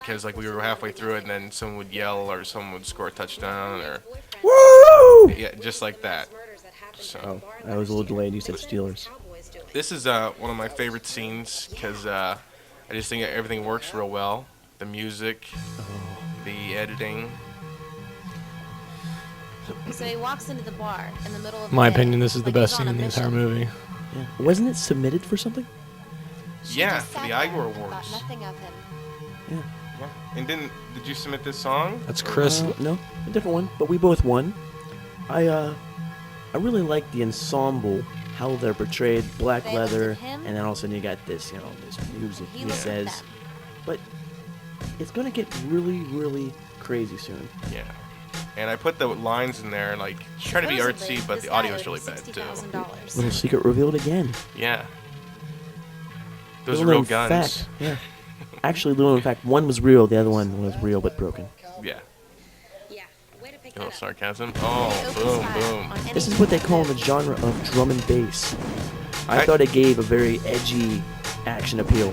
because like we were halfway through it, and then someone would yell or someone would score a touchdown or Woo! yeah, just like that. So Oh, I was a little delayed. You said Steelers. this is one of my favorite scenes because I just think everything works real well. The music, the editing. So he walks into the bar in the middle of the My day, opinion, this is the like he's best on scene a in the entire mission. movie. Yeah. Wasn't it submitted for something? She Yeah, just for the sat Igor there and thought Awards. nothing of him. Yeah. Yeah. And did you submit this song? That's Chris. No, a different one, but we both won. I really like the ensemble, how they're portrayed, black They looked leather, at him. and then all of a sudden you got this, this music. He He looked at says, them. but it's gonna get really, really crazy soon. Yeah. And I put the lines in there, like try to be Supposedly, artsy, but this the guy audio's owed really bad too. $60,000. Little secret revealed again. Yeah. Those are Little real known guns. Fact, yeah. Actually, little known fact, one was real, the other one was real but broken. Yeah. Yeah, way to pick A little that up. sarcasm. He Oh, opens boom, fire boom. on any This is what they call human the genre of drum and bass. I I- thought it gave a very edgy action appeal.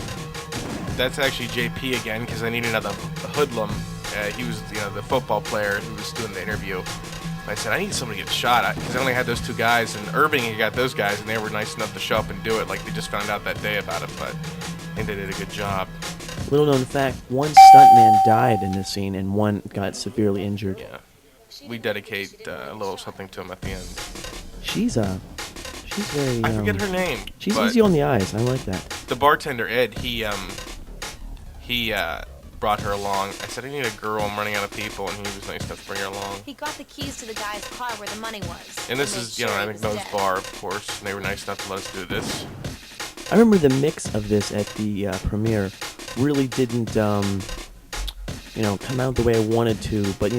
That's actually JP again, because I need another hoodlum. He was, the football player who was doing the interview. I said, I need somebody to get shot, because I only had those two guys, and Irving had got those guys, and they were nice enough to show up and do it. Like, they just found out that day about it, but I think they did a good job. Little known fact, one stuntman died in this scene and one got severely injured. Yeah. We dedicate a little something to him at the end. She's very I forget her name. She's but easy on the eyes. I like that. the bartender, Ed, he brought her along. I said, I need a girl. I'm running out of people, and he was nice enough to bring her along. He got the keys to the guy's car where the money was. And this made is, sure he I was think Moe's dead. bar, of course, and they were nice enough to let us do this. I remember the mix of this at the premiere really didn't, come out the way I wanted to. But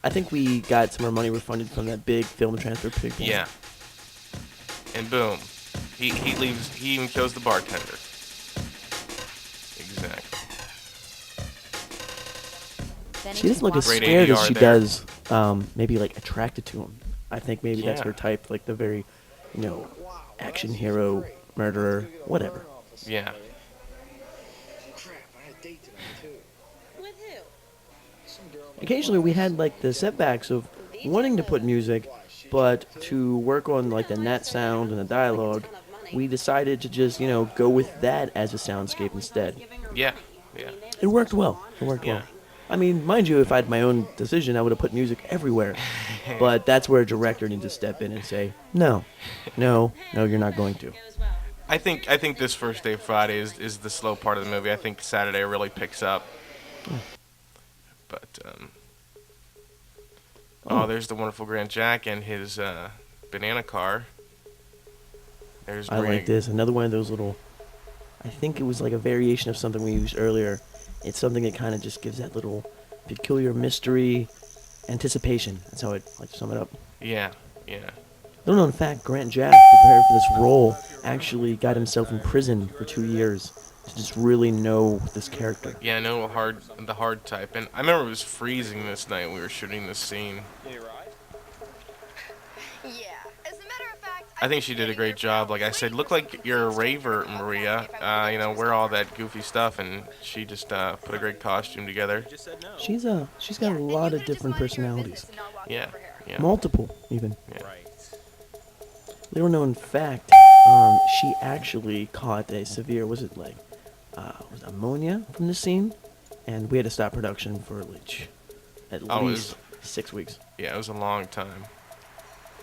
I think we got some of our money refunded from that big film transfer pig. Yeah. And boom, he leaves. He even kills the bartender. Exactly. Then he She just doesn't look as walks Great scared as ADR she there. does. Maybe like attracted to him. I think maybe that's Yeah. her type, like the very, action hero, murderer, whatever. Yeah. with who? Occasionally we had like the setbacks of wanting to put music, but to work on like the net sound and the dialogue, we decided to just go with that as a soundscape instead. Yeah. Yeah. It worked well. It worked Yeah. well. I mean, mind you, if I had my own decision, I would have put music everywhere. But that's where a director needs to step in and say, no, you're not going to. I think this first day Friday is the slow part of the movie. I think Saturday really picks up. But oh, there's the wonderful Grant Jack and his banana car. There's I like this. Another one of those little, I think it was like a variation of something we used earlier. It's something that kind of just gives that little peculiar mystery, anticipation. That's how I'd like to sum it up. Yeah, yeah. Little known fact, Grant Jack, prepared for this role, actually got himself in prison for 2 years to just really know this character. Yeah, I know the hard type. And I remember it was freezing this night when we were shooting this scene. Yeah. As a matter of fact, I think she did a great job. Like I said, look like you're a raver, Maria. Wear all that goofy stuff, and she just put a great costume together. She's got a lot of different personalities. Yeah, yeah. Multiple, even. Yeah. Little known fact, she actually caught a severe, was it ammonia from the scene? And we had to stop production for at Oh, it least 6 weeks. Yeah, it was a long time.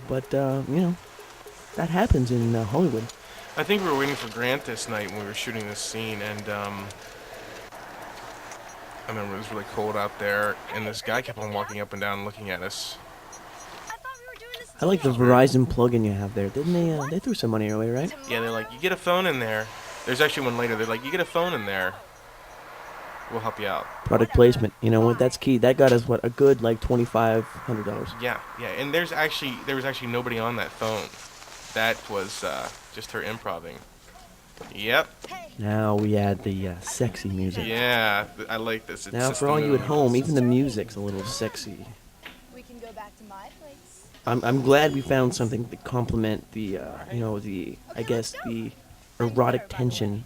But, that happens in Hollywood. I think we were waiting for Grant this night when we were shooting this scene, and I remember it was really cold out there, and this guy kept on walking up and down looking at us. I thought we were doing this I like the Verizon plug-in you have there. Didn't they? They threw some money your way, right? Yeah, they're like, you get a phone in there. There's actually one later. They're like, you get a phone in there. We'll help you out. Product placement. You know what? That's key. That got us a good $2,500. Yeah, yeah. And there was actually nobody on that phone. That was just her improving. Yep. Now we add the sexy music. Yeah, I like this. It's Now just for the all you at mood. home, even the music's a little sexy. We can go back to my place. I'm glad we found something to complement the the erotic tension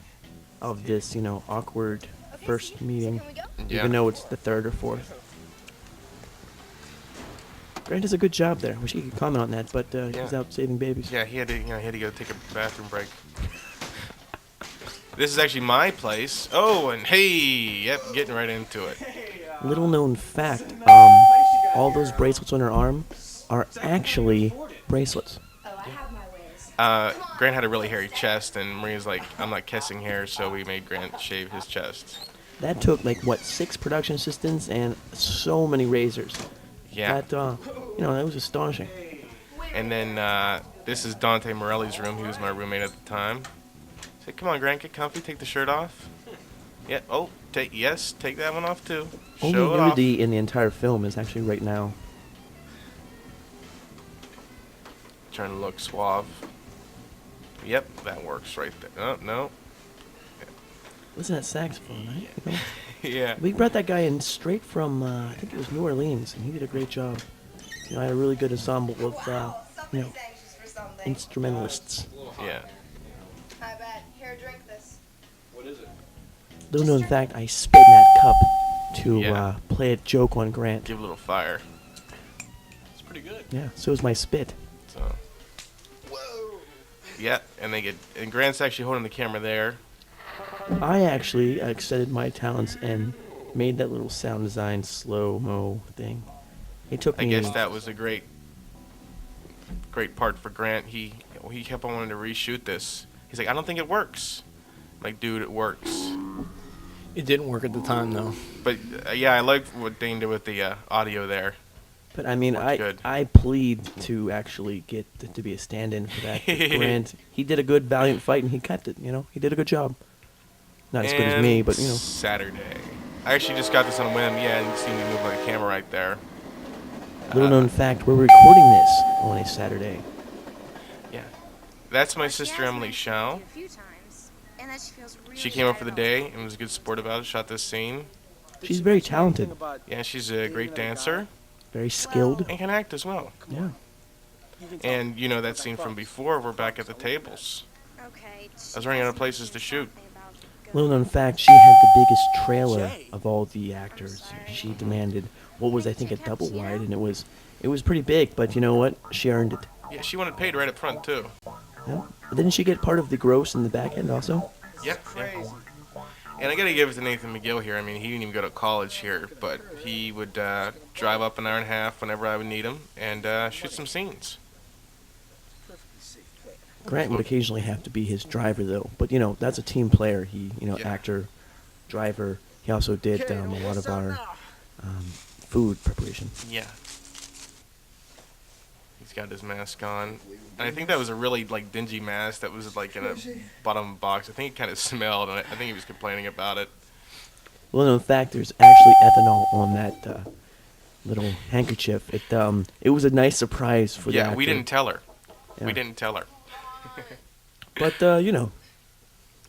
of this awkward first meeting, Can we go? Yeah. even though it's the third or fourth. Grant does a good job there. Wish he could comment on that, but he's Yeah. out saving babies. Yeah, he had to go take a bathroom break. This is actually my place. Oh, and hey, yep, getting right into it. Little known fact, all those bracelets on her arm are actually bracelets. Grant had a really hairy chest, and Maria's like, I'm not kissing hair, so we made Grant shave his chest. That took like what 6 production assistants and so many razors. Yeah. That that was astonishing. And then this is Dante Morelli's room. He was my roommate at the time. Say, come on, Grant, get comfy. Take the shirt off. Yeah. Oh, take that one off too. Only Show it off. nudity in the entire film is actually right now. Trying to look suave. Yep, that works right there. Oh, no. Listen to that saxophone, right? You know? Yeah. We brought that guy in straight from, I think it was New Orleans, and he did a great job. I had a really good ensemble of, instrumentalists. Yeah. I bet. Here, drink this. Little known fact, I spit in that cup to Yeah. play a joke on Grant. Give a little fire. Yeah, so is my spit. So. Yeah, and Grant's actually holding the camera there. I actually extended my talents and made that little sound design slow-mo thing. It took I me... guess that was a great part for Grant. He kept on wanting to reshoot this. He's like, I don't think it works. I'm like, dude, it works. It didn't work at the time, though. But yeah, I liked what Dane did with the audio there. But I mean, Worked good. I plead to actually get to be a stand-in for that. Grant, he did a good, valiant fight, and he kept it. He did a good job. Not as good as me, but Saturday. I actually just got this on a whim. Yeah, and you see me move my camera right there. Little known fact, we're recording this on a Saturday. Yeah, that's my sister Emily Shao. She came up for the day and was a good sport about it. Shot this scene. She's very talented, Yeah, she's a great dancer very skilled. and can act as well. Yeah. And you know that scene from before. We're back at the tables. Okay. I was running out of places to shoot. Little known fact, she had the biggest trailer of all the actors. She demanded what was, I think, a double wide, and it was pretty big. But you know what? She earned it. Yeah, she wanted paid right up front too. Yeah. Didn't she get part of the gross in the back end also? Yeah. And I gotta give it to Nathan McGill here. I mean, he didn't even go to college here, but he would drive up an hour and a half whenever I would need him and shoot some scenes. Grant would occasionally have to be his driver, though. But, that's a team player. He, Yeah. actor, driver. He also did a lot of our food preparation. Yeah. He's got his mask on. And I think that was a really, dingy mask that was, in a bottom box. I think it kind of smelled, and I think he was complaining about it. Well, in fact, there's actually ethanol on that little handkerchief. It was a nice surprise for the Yeah, actor. we didn't tell her. Yeah. We didn't tell her. But, it So when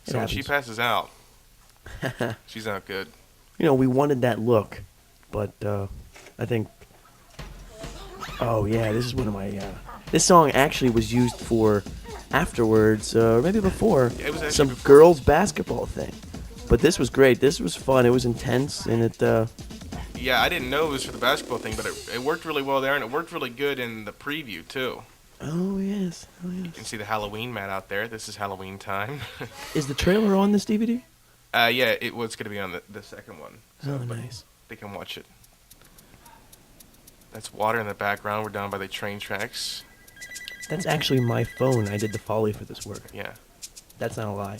happens. she passes out, she's not good. We wanted that look. But, I think... Oh, yeah, this is one of my... This song actually was used for afterwards, or maybe before, Yeah, it was actually some before. girls' basketball thing. But this was great. This was fun. It was intense, and it... Yeah, I didn't know it was for the basketball thing, but it worked really well there, and it worked really good in the preview, too. Oh, yes. Oh, You yes. can see the Halloween mat out there. This is Halloween time. Is the trailer on this DVD? Yeah, it was going to be on the second one. Oh, but nice. They can watch it. That's water in the background. We're down by the train tracks. That's actually my phone. I did the Foley for this work. Yeah. That's not a lie.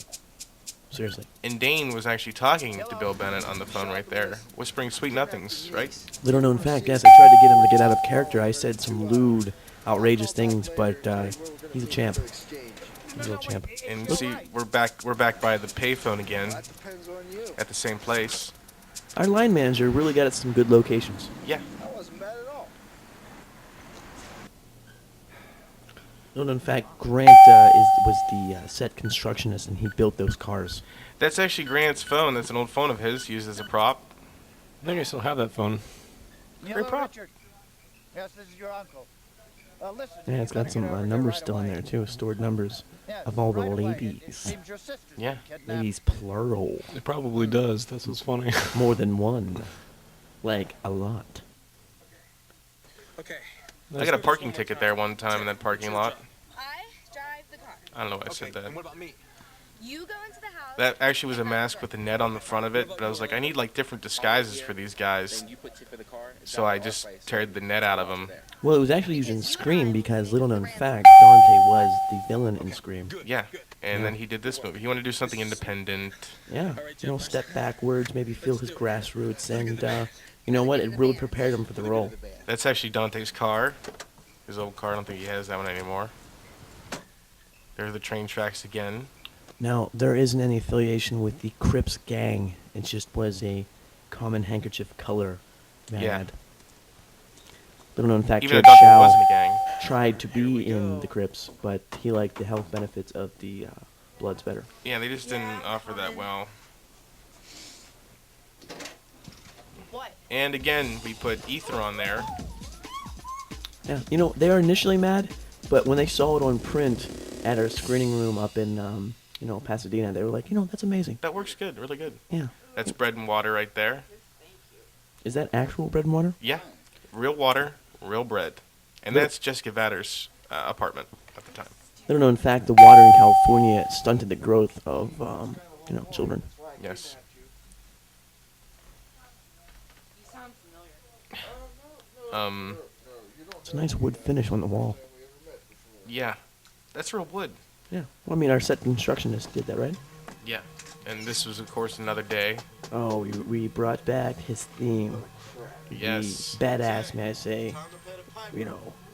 Seriously. And Dane was actually talking to Bill Bennett on the phone right there, whispering sweet nothings, right? Little known fact, yes, I tried to get him to get out of character. I said some lewd, outrageous things, but he's a champ. He's a real champ. And see, we're back by the payphone again, at the same place. Our line manager really got us some good locations. Yeah. Little known fact, Grant was the set constructionist, and he built those cars. That's actually Grant's phone. That's an old phone of his used as a prop. I think I still have that phone. Great prop. Richard. Yes, this is your uncle. Yeah, it's got some numbers still in there too, stored numbers of all the ladies. Yeah. Ladies plural, It probably does. That's what's funny. more than one, like a lot. I got a parking ticket there one time in that parking lot. I drive the car. I don't know why I said that. about me? You go into the house. That actually was a mask with a net on the front of it, but I was like, I need like different disguises for these guys. So I just teared the net out of them. Well, it was actually used in Scream because, little known fact, Dante was the villain in Scream. Yeah. And then he did this movie. He wanted to do something independent. Yeah, step backwards, maybe feel his grassroots, and you know what? It really prepared him for the role. That's actually Dante's car. His old car. I don't think he has that one anymore. There are the train tracks again. Now, there isn't any affiliation with the Crips gang. It just was a common handkerchief color mad. Yeah. Little known fact, Even George though Dante Shao wasn't a gang. tried to be in the Crips, but he liked the health benefits of the Bloods better. Yeah, they just didn't offer that well. What? And again, we put Ether on there. Yeah, they were initially mad, but when they saw it on print at our screening room up in, Pasadena, they were like, that's amazing. That works good, really good. Yeah. That's bread and water right there. Is that actual bread and water? Yeah, real water, real bread. And Look- that's Jessica Vatter's apartment at the time. Little known fact, the water in California stunted the growth of, children. Yes. It's a nice wood finish on the wall. Yeah, that's real wood. Yeah. Well, I mean, our set constructionist did that, right? Yeah. And this was, of course, another day. Oh, we brought back his theme. Yes. The badass, may I say,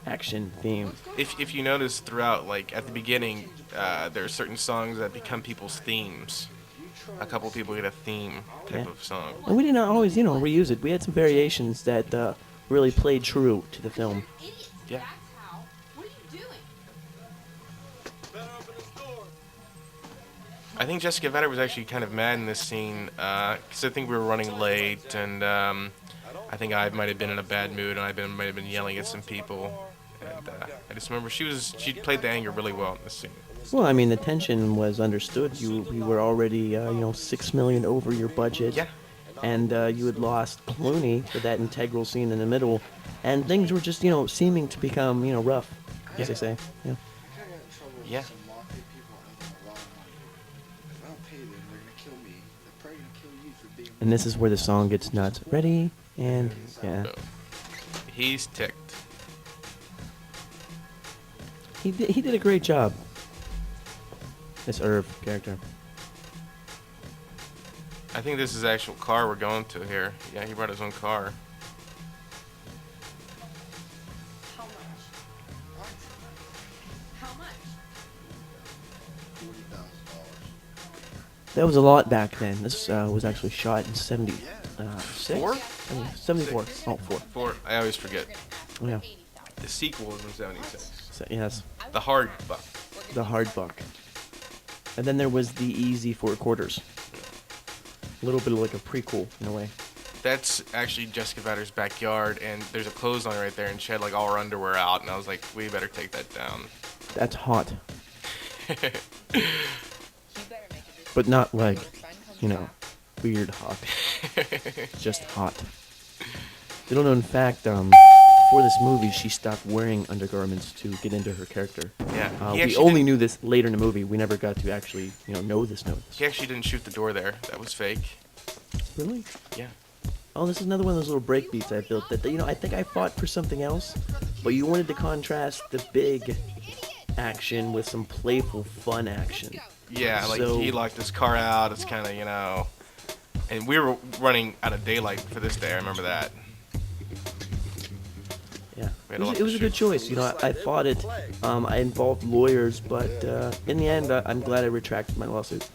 action theme. If you notice throughout, like at the beginning, there are certain songs that become people's themes. A couple people get a theme type Yeah. of song. And we did not always, reuse it. We had some variations that really played true to the film. Yeah. What are you doing? I think Jessica Vatter was actually kind of mad in this scene because I think we were running late, and I think I might have been in a bad mood, and I might have been yelling at some people. And I just remember she played the anger really well in this scene. Well, I mean, the tension was understood. You were already, $6 million over your budget. Yeah. And you had lost Clooney for that integral scene in the middle, and things were just, seeming to become, rough, as they say. Yeah. Yeah. And this is where the song gets nuts. Ready? And, yeah. So, he's ticked. He did a great job. This Irv character. I think this is the actual car we're going to here. Yeah, he brought his own car. How much? How much? That was a lot back then. This was actually shot in 76? Four? 74. Oh, 4. I always forget. Yeah. The sequel was in 76. So, yes. The Hard Buck. The Hard Buck. And then there was the Easy 4 Quarters. A little bit of like a prequel in a way. That's actually Jessica Vatter's backyard, and there's a clothesline right there, and she had like all her underwear out, and I was like, we better take that down. That's hot. But not like, weird hot. Just hot. Little known fact, for this movie, she stopped wearing undergarments to get into her character. Yeah. We only knew this later in the movie. We never got to actually, know this. He actually didn't shoot the door there. That was fake. Really? Yeah. Oh, this is another one of those little break beats I built that, I think I fought for something else, but you wanted to contrast the big action with some playful, fun action. Yeah, like So- he locked his car out. It's kind of, and we were running out of daylight for this day. I remember that. Yeah, We it had a lot was, to it was a good shoot. choice. I fought it. I involved lawyers, but in the end, I'm glad I retracted my lawsuit.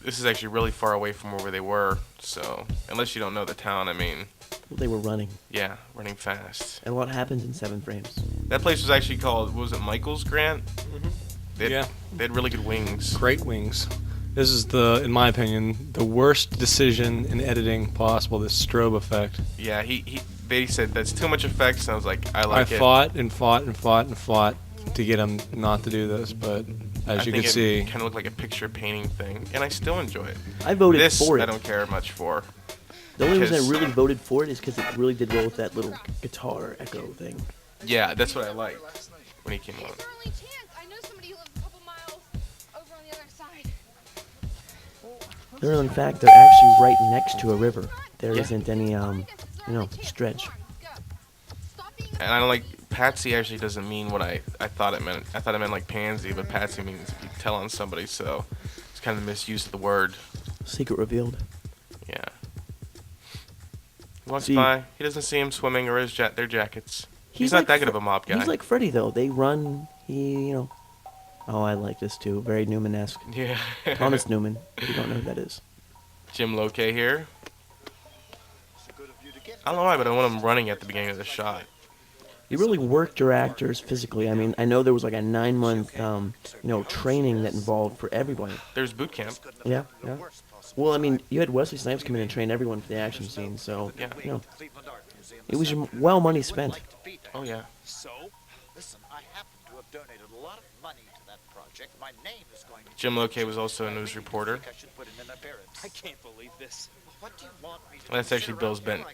This is actually really far away from where they were, so unless you don't know the town, I mean, They were running, yeah, running fast. and a lot happened in 7 frames. That place was actually called, what was it, Michael's Grant? Yeah. They had really good wings. Great wings. This is in my opinion, the worst decision in editing possible. This strobe effect. Yeah, they said that's too much effects, and I was like, I I like it. fought and fought and fought and fought to get him not to do this, but as you can see, it kind of looked like a picture painting thing, and I still enjoy it. I voted This for it. I don't care much for. The only reason I because- really voted for it is because it really did well with that little guitar echo thing. Yeah, that's what I liked when he came on. Early chance. I know somebody who lives a couple miles over on the other side. In fact, they're actually right next to a river. There Yeah. isn't any, stretch. And I don't like Patsy. Actually, doesn't mean what I thought it meant. I thought it meant like pansy, but Patsy means if you tell on somebody. So it's kind of misuse of the word. Secret revealed. Yeah. He walks See- by. He doesn't see him swimming or their jackets. He's, He's not like that good Fre- of a mob guy. He's like Freddy, though. They run, Oh, I like this, too. Very Newman-esque. yeah. Thomas Newman, if you don't know who that is. Jim Loke here. I don't know why, but I want him running at the beginning of the shot. You really worked your actors physically. I mean, I know there was like a 9-month, training that involved for everybody. There's boot camp. Yeah, yeah. Well, I mean, you had Wesley Snipes come in and train everyone for the action scene, so, Yeah. it was well money spent. Oh yeah. So, listen, I happen to have donated a lot of money to that project. My name is going to Jim Loke was also a news reporter. I should put in an appearance. I can't believe this. What do you want me to That's actually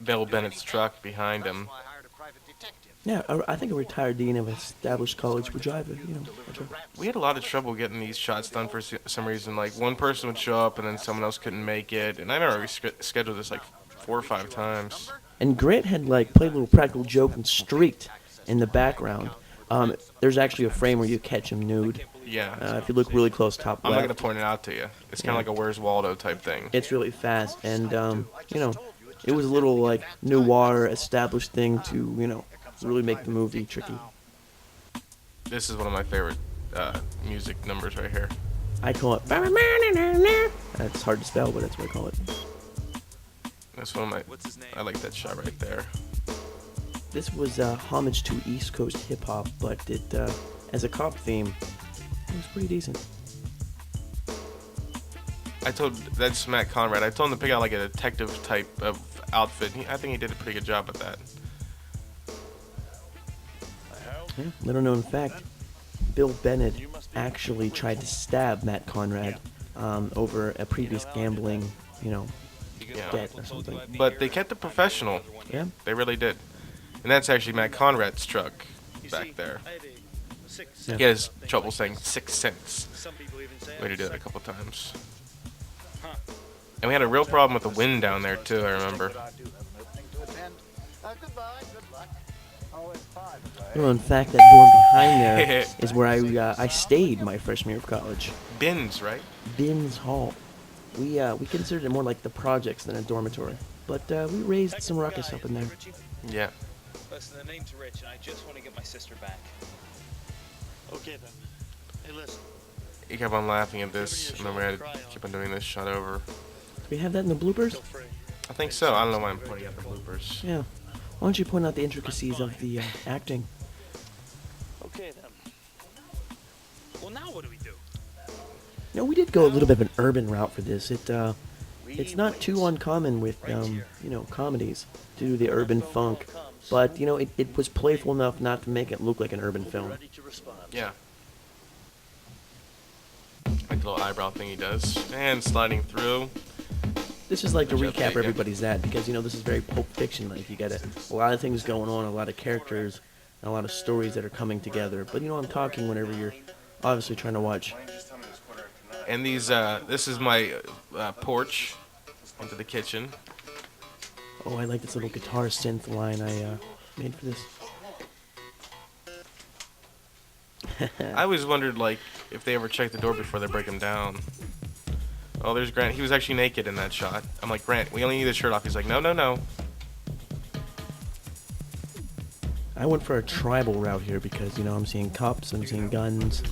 Bill Bennett's truck behind him. That's why I hired a private detective. Yeah, I think a retired dean of an established college would drive it, that's right. We had a lot of trouble getting these shots done for some reason. Like one person would show up and then someone else couldn't make it, and I remember we scheduled this like 4 or 5 times. And Grant had like played a little practical joke and streaked in the background. There's actually a frame where you catch him nude. Yeah. If you look really close, top I'm not left. gonna point it out to you. It's kind of like a Where's Waldo type thing. It's really fast, and it was a little like noir established thing to really make the movie tricky. This is one of my favorite music numbers right here. I call it. That's hard to spell, but that's what I call it. That's one of my. I like that shot right there. This was homage to East Coast hip hop, but it as a cop theme, it was pretty decent. That's Matt Conrad. I told him to pick out like a detective type of outfit. I think he did a pretty good job at that. Yeah, little known fact, Bill Bennett actually tried to stab Matt Conrad over a previous gambling, Yeah. debt or something. But they kept it professional. Yeah. They really did. And that's actually Matt Conrad's truck back there. Yeah. He has trouble saying 6 cents. Some people even say We had to do that a couple times. And we had a real problem with the wind down there too, I remember. But I do have an opening to attend. Goodbye, good luck. Oh, it's fine. Well, in fact, that door behind there is where I stayed my freshman year of college. Bins, right? Binns Hall. We considered it more like the projects than a dormitory, but we raised some ruckus up in there. Yeah. Listen, the name's Rich, and I just want to get my sister back. Okay, then. Hey, listen. He kept on laughing at this, and then we had to keep on doing this shot over. Do we have that in the bloopers? I think so. I don't know why I'm pointing out the bloopers. Yeah. Why don't you point out the intricacies of the acting? Okay, then. Well, now what do we do? No, we did go a little bit of an urban route for this. It's not too uncommon with comedies to do the urban funk, but it was playful enough not to make it look like an urban film. Ready to respond. Yeah. Like the little eyebrow thing he does. And sliding through. This is like to Good job, recap Jacob. everybody's that because this is very Pulp Fiction like. You got a lot of things going on, a lot of characters, and a lot of stories that are coming together. But I'm talking whenever you're obviously trying to watch. And this is my porch into the kitchen. Oh, I like this little guitar synth line I made for this. I always wondered, like, if they ever check the door before they break him down. Oh, there's Grant. He was actually naked in that shot. I'm like, Grant, we only need his shirt off. He's like, no, no, no. I went for a tribal route here because, I'm seeing cops, I'm seeing guns,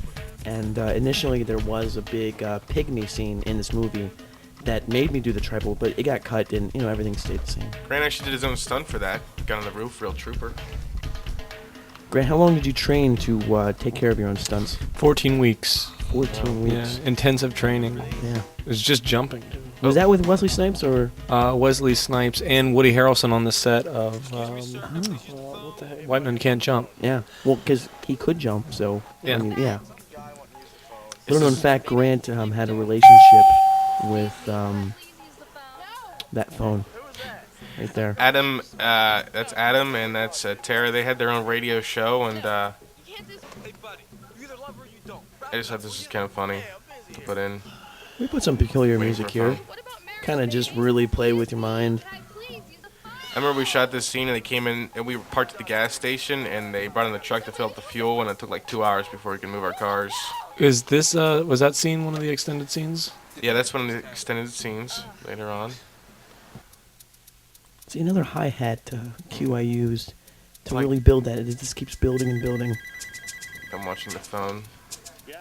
and initially there was a big pygmy scene in this movie that made me do the tribal, but it got cut and, everything stayed the same. Grant actually did his own stunt for that. Got on the roof, real trooper. Grant, how long did you train to take care of your own stunts? 14 weeks. 14 Yeah, weeks. intensive training. Yeah. It was just jumping. Was that with Wesley Snipes or? Wesley Snipes and Woody Harrelson on the set of what the heck? White Men Can't Jump. Yeah. Well, because he could jump, so. Yeah. I mean, yeah. Little known fact: Grant had a relationship with that phone, right there. Adam, that's Adam, and that's Tara. They had their own radio show, and Hey, buddy, you either love her or you don't. I just thought this was kind of funny to put in. We put some peculiar Waiting music for here. phone. Kind of just really play with your mind. I remember we shot this scene, and they came in, and we parked at the gas station, and they brought in the truck to fill up the fuel, and it took like 2 hours before we could move our cars. Is this was that scene one of the extended scenes? Yeah, that's one of the extended scenes later on. See, another hi-hat cue I used to Like- really build that. It just keeps building and building. I'm watching the phone. Yeah.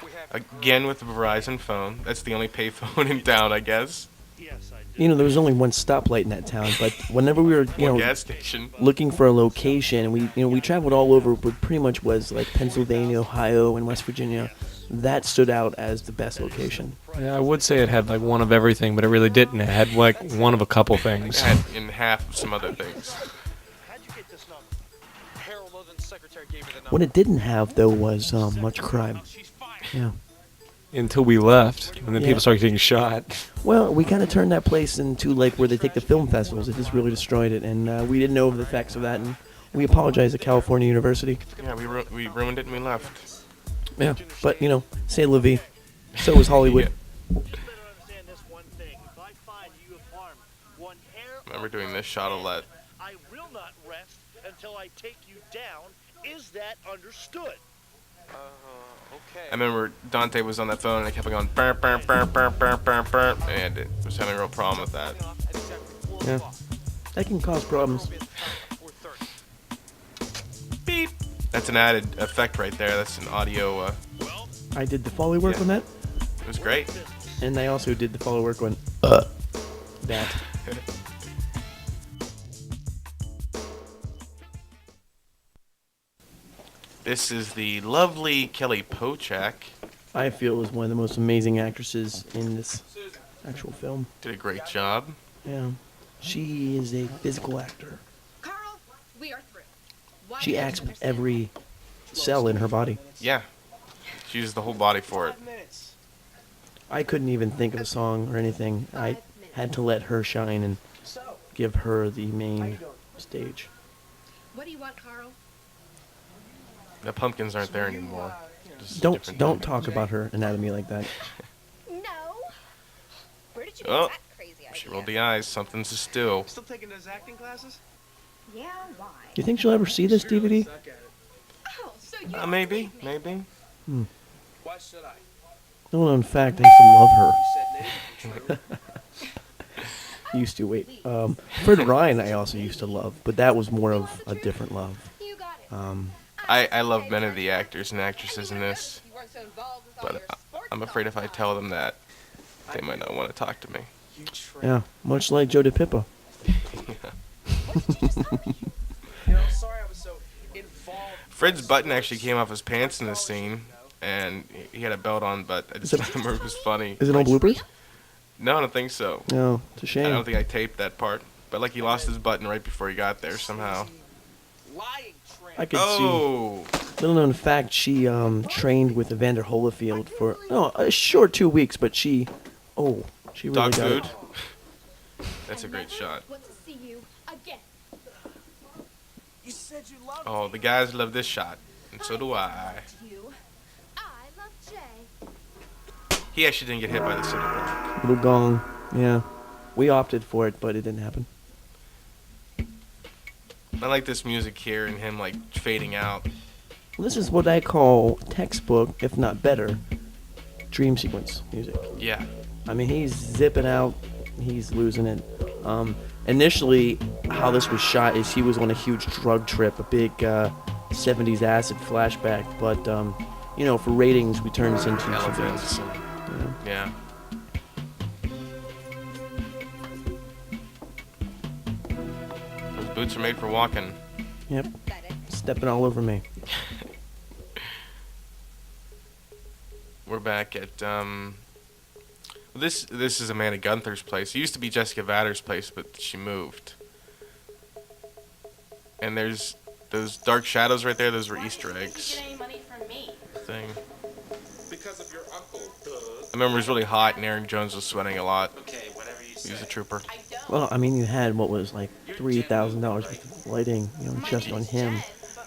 We have. Again with the Verizon phone. That's the only pay phone in town, I guess. Yes, I do. You know, there was only one stoplight in that town, but whenever we were, One gas station. looking for a location, and we traveled all over, but pretty much was like Pennsylvania, Ohio, and West Virginia. That stood out as the best location. Yeah, I would say it had like one of everything, but it really didn't. It had like one of a couple I things. had in half of some other things. How'd you get this number? Harold Loden's secretary gave me the number. What it didn't have though was much crime. She's fine. Yeah. Until we left, and then Yeah. people started getting shot. Well, we kind of turned that place into like where they take the film festivals. It just really destroyed it, and we didn't know the effects of that, and we apologize to California University. Yeah, we ruined it and we left. Yeah, but say la vie. So is Hollywood. Yeah. Just better understand this one thing. If I find you have harmed one hair Remember of doing your this shot a head, lot. I will not rest until I take you down. Is that understood? Okay. I remember Dante was on that phone and I kept going burp burp burp burp burp burp burp, and it was having a real problem with that. Yeah, that can cause problems. Beep. That's an added effect right there. That's an audio. I did the Foley work Yeah. on that, It was great. and I also did the Foley work on that. This is the lovely Kelly Pochak. I feel is one of the most amazing actresses in this actual film. Did a great job. Yeah, she is a physical actor. Carl, we are through. Why She did you acts with understand? every cell in her body. Yeah. She used the whole body for it. I couldn't even think of a song or anything. I had to let her shine and give her the main stage. What do you want, Carl? The pumpkins aren't there anymore. Just a Don't different don't time. talk about her anatomy like that. No. Where did you Oh, get that crazy She idea? rolled the eyes. Something's a stew. Still taking those acting classes? Yeah, why? Do you think she'll ever see this DVD? Suck at it. Oh, so you Maybe, maybe. Why should I? No, in fact, I used to love her. You said native. Used to wait. Fred Ryan, I also used to love, but that was more of a different love. You got it. I love many of the actors and actresses in this, You weren't so involved with all but your sports I'm afraid if I tell them that, they might not want to talk to me. You train. Yeah, much like Joe DePippa. You know, I'm sorry I was so involved. Fred's button actually came off his pants in this scene, and he had a belt on, but I just Is it- remember it was funny. Is it on bloopers? No, I don't think so. No, it's a I shame. don't think I taped that part. But like he lost his button right before he got there somehow. Lying train. I could Oh, see. Little known fact, she trained with Evander Holyfield for a short 2 weeks, but she really dog got food. it. That's a great shot. Want to see you again. You said you loved Oh, the guys love this shot, and so do I. You. I love Jay. He actually didn't get hit by the cinder block. Little gong. Yeah, we opted for it, but it didn't happen. I like this music here and him like fading out. Well, this is what I call textbook, if not better, dream sequence music. Yeah. I mean, he's zipping out, he's losing it. Initially, how this was shot is he was on a huge drug trip, a big 70s acid flashback. But for ratings, we turned this into something Elephants. else. Yeah. Those boots are made for walking. Yep, That it. stepping all over me. We're back at This is Amanda Gunther's place. It used to be Jessica Vader's place, but she moved. And there's those dark shadows right there. Those were Easter eggs. Thing. Because of your uncle. I remember it was really hot, and Aaron Jones was sweating a lot. Okay, whatever you say. He was a trooper. Well, I mean, you had what was like $3,000 worth of lighting, just on him.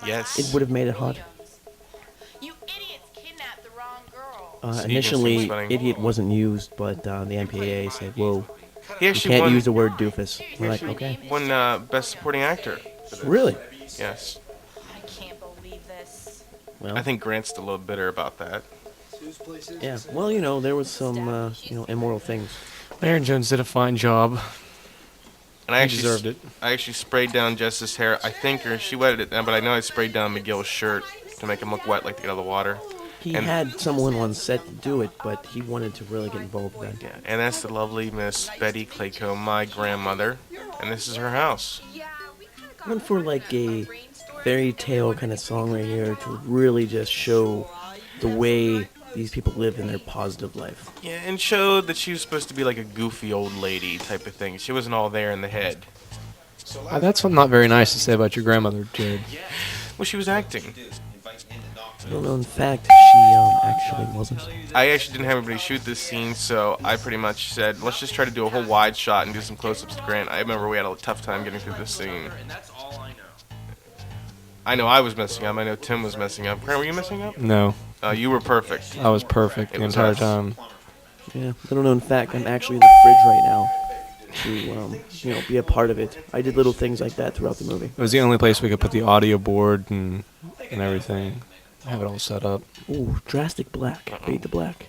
Yes. It would have made it hot. You idiots kidnapped the wrong girl. So you can see Initially, sweating. idiot wasn't used, but the MPAA said, "Whoa, He you actually can't won, use the word doofus." We're like, okay. won Best Supporting Actor. Really? Yes. I can't believe this. Well, I think Grant's a little bitter about that. yeah. Well, there was some, immoral things. Aaron Jones did a fine job. And I He actually deserved it. I actually sprayed down Jess's hair. I think, or she wetted it down, but I know I sprayed down McGill's shirt to make him look wet, like to get out of the water. He And- had someone on set to do it, but he wanted to really get involved then. Yeah, and that's the lovely Miss Betty Clayco, my grandmother, and this is her house. Went for like a fairy tale kind of song right here to really just show the way these people live in their positive life. Yeah, and showed that she was supposed to be like a goofy old lady type of thing. She wasn't all there in the head. That's not very nice to say about your grandmother, Jared. Well, she was acting. Little known fact, she actually wasn't. I actually didn't have anybody shoot this scene, so I pretty much said, let's just try to do a whole wide shot and do some close-ups to Grant. I remember we had a tough time getting through this scene. I know I was messing up. I know Tim was messing up. Grant, were you messing up? No, You were perfect. I was perfect It the was entire us. time. Yeah, little known fact, I'm actually in the fridge right now to, be a part of it. I did little things like that throughout the movie. It was the only place we could put the audio board and everything. Have it all set up. Ooh, drastic black. Fade to black.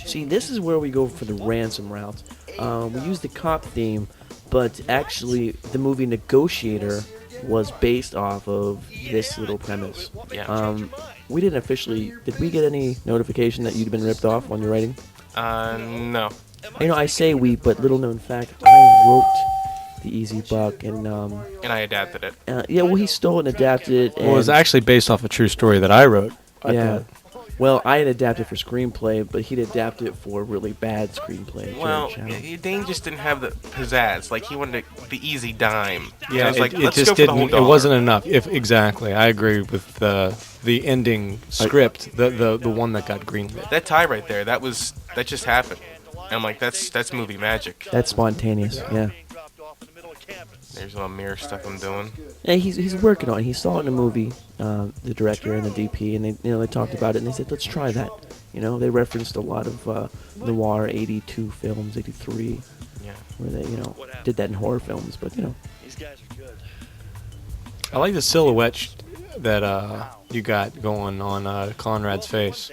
See, this is where we go for the ransom route. We use the cop theme, but actually the movie Negotiator was based off of this little premise. Yeah. We didn't officially... Did we get any notification that you'd been ripped off on your writing? No. I say we, but little known fact, I wrote The Easy Buck, and And I adapted it. yeah, well, he stole it and adapted it. And, Well, it was actually based off a true story that I wrote. yeah. Well, I had adapted for screenplay, but he'd adapted it for really bad screenplay. Well, Jared Chow. Dane just didn't have the pizzazz. Like, he wanted the easy dime. And Yeah, I was like, it let's just go for the whole didn't. It dollar. wasn't enough. Exactly, I agree with the ending script, the one that got greenlit. That tie right there, that just happened. And I'm like, that's movie magic. That's spontaneous, yeah. There's all mirror stuff I'm doing. Yeah, he's working on it. He saw it in a movie, the director and the DP, and they talked about it, and they said, let's try that. They referenced a lot of noir 82 films, 83, Yeah. where they, did that in horror films, but, These guys are good. I like the silhouette that you got going on Conrad's face.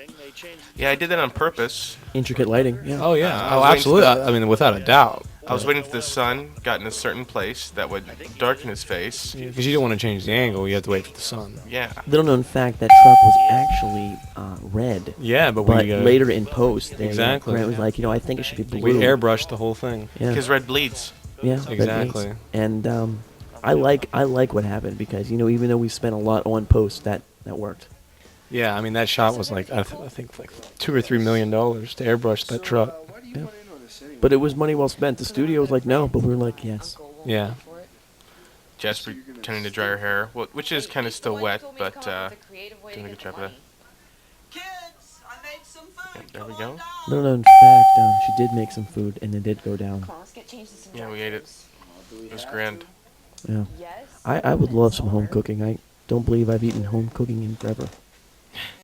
Yeah, I did that on purpose. intricate lighting, yeah. Oh yeah, I oh was waiting for absolutely. the- I mean, without a doubt. I was waiting for the sun got in a certain place that would darken his face. Because you don't want to change the angle, you have to wait for the sun. Yeah. Little known fact, that truck was actually red. Yeah, but But we later in post, Exactly. Grant was like, I think it should be blue. we airbrushed the whole thing. Yeah, Because red bleeds. yeah, red Exactly. base. And I like what happened because even though we spent a lot on post, that worked. Yeah, I mean that shot was like I think like $2 or $3 million to airbrush that truck. Yeah. But it was money well spent. The studio was like, no, but we were like, yes. Yeah. Jess pretending to dry her hair, which is kind of still wet, but doing a good job of that. Kids, I made some food. Yeah, there we go. Little known fact, she did make some food and it did go down. Yeah, we ate it. It was grand. Yeah. I would love some home cooking. I don't believe I've eaten home cooking in forever.